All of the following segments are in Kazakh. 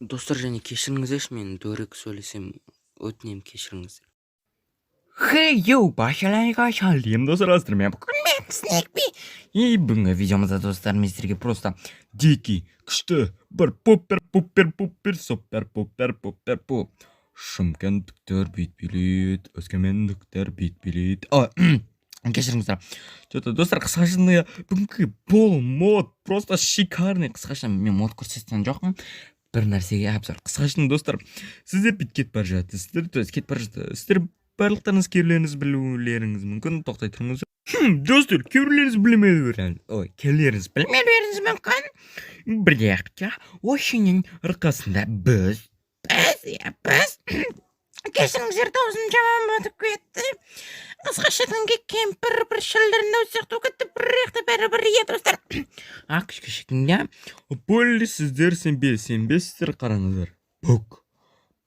Достар, және кешіріңіздерші, мен дөрекі сөйлесем, өтінем кешіріңіздер. Хей, йоу, башалайға шалдым достар, мен бүгін мен Снэкби. И бүгінгі видеомызда достар, мен сіздерге просто дикий, күшті, бір пупер, супер. Шымкенттіктер бит билет, өскемендіктер бит билет. Кешіріңіздер. Достар, қысқашында бүгінгі бол мод, просто шикарный. Қысқаша мен мод көрсеткен жоқпын. Бір нәрсеге обзор. Қысқашында достар, сіздер бит кетіп бара жатырсыздар. Сіздер барлықтарыңыз кейбіреулеріңіз білулеріңіз мүмкін. Тоқтай тұрыңыз. Достар, кейбіреулеріңіз білмеулеріңіз мүмкін. Бірақ осының арқасында біз кешіріңіздер, даусым жаман болып кетті. Қысқашадан кемпір бір шылдырында сияқты кетті, бірақ бәрібір достар. Кішкешекінде полі сіздер сенбесіздер, қараңыздар.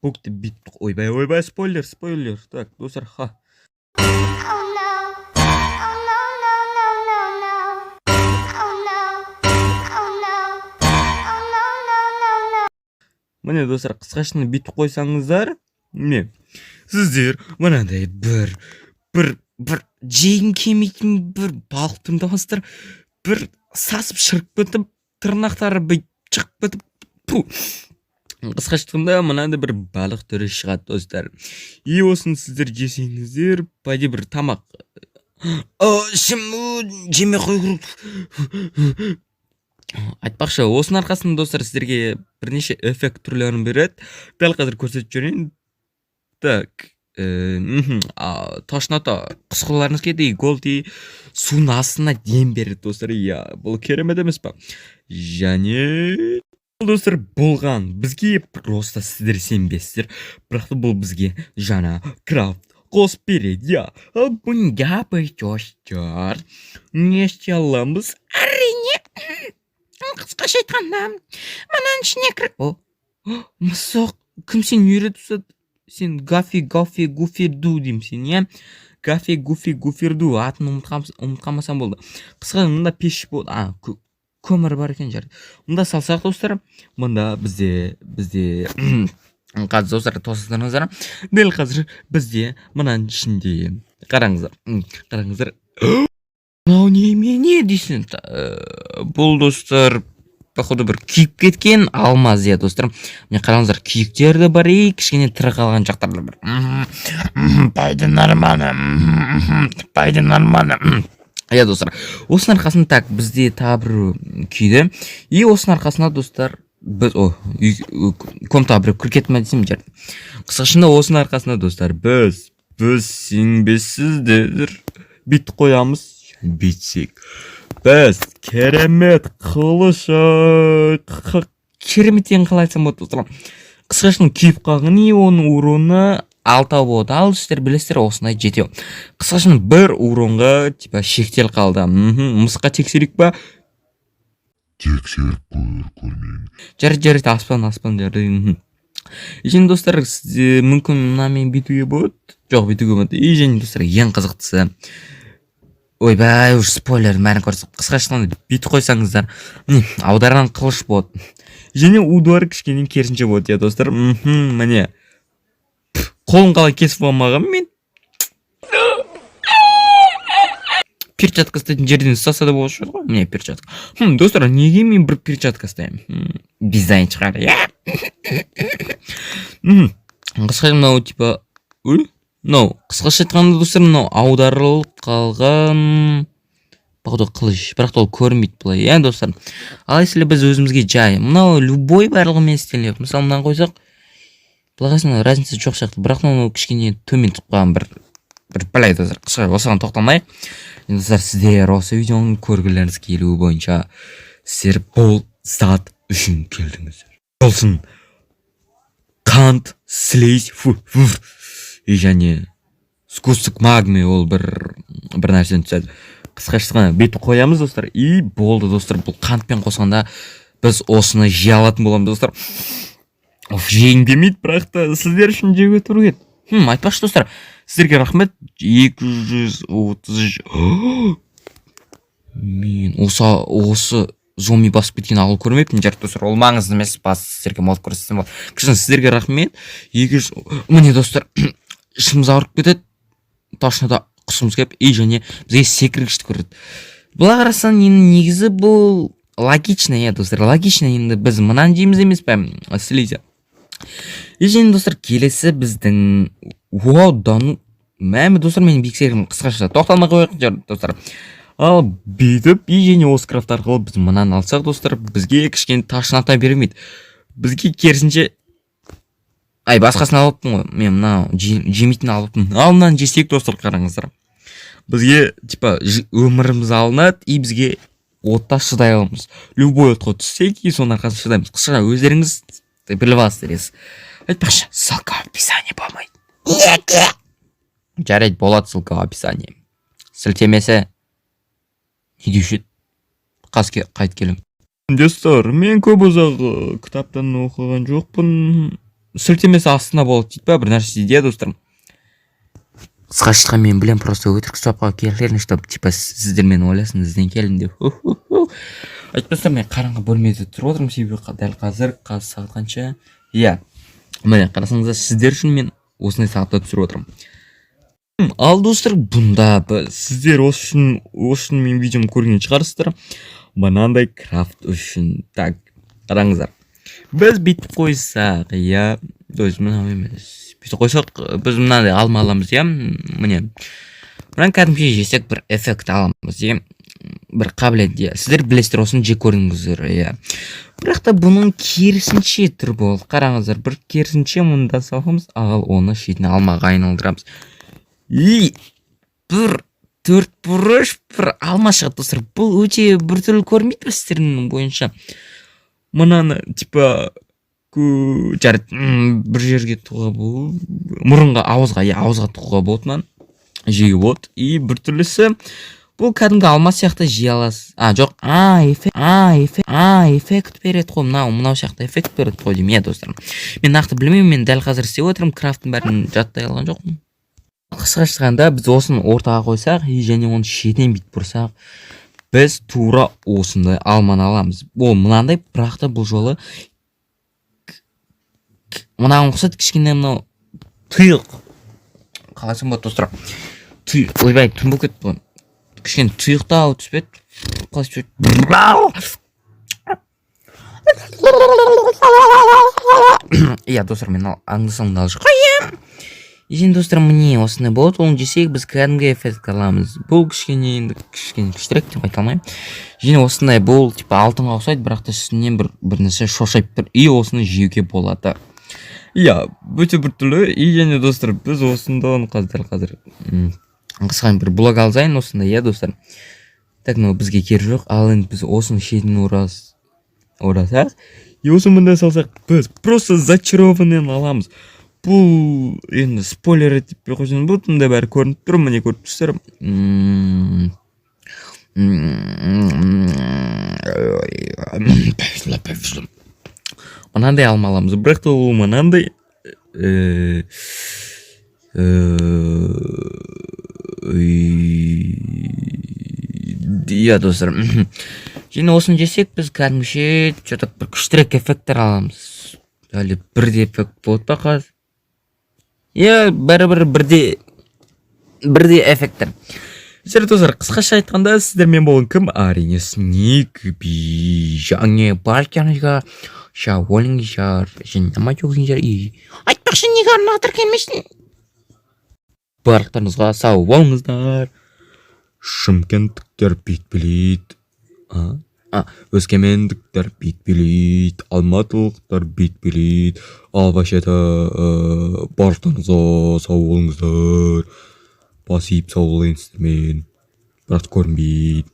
Бүкті бит. Ойбай, спойлер. Так, достар, Міне достар, қысқашыны бит қойсаңыздар, не? Сіздер мынандай бір жегін кемейтін бір балық тұмдамастыр, бір сасып шырып бітіп, тырнақтары шығып бітіп, қысқаштығында мынандай бір балық түрі шығады достар. И осын сіздер жесеңіздер, пайде бір тамақ. Жеме қой. Айтпақшы, осының арқасында достар сіздерге бірнеше эффект түрлерін береді. Дәл қазір көрсетіп жүрейін. Так, тошната құсқыларыңыз кетті, голди суның астына дем береді достар. Бұл керемет емес па? Және достар, болған бізге просто сіздер сенбесіздер, бірақ бұл бізге жаңа крафт қосып береді. Бұнда біз достар не істей аламыз? Әрине, қысқаша айтқанда мынаның ішіне кіріп. Мысық, кім сен үйретіп ұстады? Сен Гафи Гуферду дейм сен, Гафи Гуферду атын ұмытқамасам болды. Қысқа мұнда пеш болды. Көмір бар екен жар. Мұнда салсақ достар, мұнда бізде қазір достар тосыздарыңыздар. Дәл қазір бізде мұнаның ішінде қараңыздар. Мынау не дейсің? Бұл достар походу бір күйіп кеткен алмаз достар. Міне қараңыздар, күйіктерді бар, кішкене тірі қалған жақтарды бар. Пайды норманы. Достар, осының арқасында так бізде табыр күйді. И осының арқасында достар біз комта бір күркетіп мәдесем жер. Қысқашында осының арқасында достар біз сенбесіздер бит қоямыз. Битсек біз керемет қылыш кереметтен қалай айтсам болады достар. Қысқашының күйіп қалған, оның уроны 6 болды. Ал сіздер білесіздер осындай жетеу. Қысқашының бір уронға шектел қалды. Мысқа тексерік па? Тексеріп көрмеймін. Жарайды, аспан жарды. Және достар, мүмкін мұнамен битуге болады? Жоқ, битуге болады. Және достар, ең қызықтысы. Ойбай, спойлер бәрін көрсіп. Қысқашығында бит қойсаңыздар, аударған қылыш болады. Және удуар кішкенен керісінше болады, достар. Міне, қолын қалай кесіп болмаған мен. Перчатка істейтін жерден ұстаса да болушы еді ғой. Міне перчатка. Достар, неге мен бір перчатка істеймін? Дизайн шығар, Қысқашығында қысқаша айтқанда достар, мынау аударылып қалған бағды қылыш, бірақ ол көрмейді бұлай, достар. Алайсылы біз өзімізге жай, мынау любой барлығымен істелінеді. Мысалы, мынан қойсақ, бұлағасында разница жоқ сияқты, бірақ мынау кішкене төмен тұққан бір бәлай достар. Қысқа осыған тоқтамайық. Достар, сіздер осы видеоның көргілеріңіз келуі бойынша сіздер бұл зат үшін келдіңіздер. Болсын қант, слейс, және скустық магми ол бір нәрсені түседі. Қысқашысына бет қоямыз достар. И болды достар, бұл қантпен қосқанда біз осыны жей алатын боламыз достар. Жейін демейді, бірақ та сіздер үшін жеуге тұру еді. Айтпақшы достар, сіздерге рахмет. 230 мен осы зомби басып кеткен ауыл көрмеппін жарты достар. Ол маңызды емес, басты сіздерге мол көрсетсем болады. Кішкене сіздерге рахмет. Міне достар, ішіміз ауырып кетеді. Точно да құсымыз келіп, және бізге секіргішті көреді. Бұла қарасаң негізі бұл логично, достар. Логично, енді біз мынаны дейміз емес пе? Слейді. Және достар, келесі біздің одан мәмі достар, менің бексерім қысқаша тоқталмай қойық достар. Ал бүйтіп, және осы крафт арқылы біз мынаны алсақ достар, бізге кішкене ташната бермейді. Бізге керісінше басқасын алыппын ғой. Мен мынау жемейтін алыппын. Ал мынаны жесек достар, қараңыздар. Бізге типа өміріміз алынады, и бізге отта шыдай аламыз. Любой отқа түссек, и соның арқасында шыдаймыз. Қысқаша өздеріңіз біліп аласыздар. Айтпақшы, ссылка в описании болмайды. Жарайды, болады ссылка в описании. Сілтемесі не деуші еді? Қаске қайт келің. Достар, мен көп ұзақ кітаптан оқыған жоқпын. Сілтемесі астына болады дейді ба, бір нәрсе дейді, достар. Қысқаша мен білем, просто өтірік сұрапқа келдерін, чтобы типа сіздермен ойласын, ізден келін деп. Айтпастар, мен қараңғы бөлмеде тұрып отырмын, себебі дәл қазір сағат қанша? Иә. Міне қарасаңыздар, сіздер үшін мен осындай сағатта түсіріп отырмын. Ал достар, бұнда сіздер осы үшін мен видеоны көрген шығарсыздар. Мынандай крафт үшін. Так, қараңыздар. Біз бүйтіп қойсақ, иә, мынау емес. Бүйтіп қойсақ, біз мынандай алма аламыз, иә. Міне. Мынаны кәдімгі жесек бір эффект аламыз, иә. Бір қабілет, иә. Сіздер білесіздер, осыны жек көрдіңіздер, иә. Бірақ та бұның керісінше түр болды. Қараңыздар, бір керісінше мұнда саламыз, ал оны шетіне алмаға айналдырамыз. И бір төрт бұрыш бір алма шығады достар. Бұл өте біртүрлі көрмейді сіздердің бойынша. Мынаны типа бір жерге тұға бұл мұрынға, ауызға тұға болады, мынаны жеуге болады. И біртүрлісі бұл кәдімгі алма сияқты жей аласыз. Жоқ, эффект береді ғой, мынау сияқты эффект береді ғой деймін, достар. Мен нақты білмеймін, мен дәл қазір істеп отырмын, крафттың бәрін жаттай алған жоқпын. Қысқа шыққанда біз осыны ортаға қойсақ, және оны шетінен бүйтіп бұрсақ, біз тура осындай алманы аламыз. Ол мынандай, бірақ та бұл жолы мынаған ұқсайды, кішкене мынау тұйық. Қалайсың ба достар? Тұйық, ойбай, түн болып кетті ғой. Кішкене тұйықтау түспеді. Қалай иә, достар, мен аңдысаңды алып қойым. Ежен достар, міне осындай болады, оны жесек біз кәдімгі эффект аламыз. Бұл кішкене күштірек деп айта алмаймын. Және осындай бұл типа алтынға ұқсайды, бірақ та үстінен бір нәрсе шошайып тұр, и осыны жеуге болады. Иә, өте біртүрлі. И және достар, біз осында оны қазір қысқан бір блог алзайын осында, иә достар. Так, бізге кері жоқ, ал енді біз осыны шетін орасақ, и осы мында салсақ, біз просто зачарованный аламыз. Бұл енді спойлер етіп қойсын, бұл тұнда бәрі көрініп тұр, міне көріп тұрсыздар. Мынандай алма аламыз, бірақ та ол мынандай иә достар. Және осыны жесек біз кәдімгіше бір күштірек эффекттер аламыз. Әлі бірде эффект болады ба қазір? Иә, бірде эффекттер. Сіздер достар, қысқаша айтқанда сіздермен болған кім? Әрине Сник, және Баркерға, Шаолингер, және Наматюгзингер, айтпақшы неге арнаға тіркелмешсің? Барлықтарыңызға сау болыңыздар. Шымкенттіктер бит білейді. Өскемендіктер бит білейді. Алматылықтар бит білейді. Ал башета барлықтарыңызға сау болыңыздар. Басып сау болыңыздармен. Бірақ көрінбейді.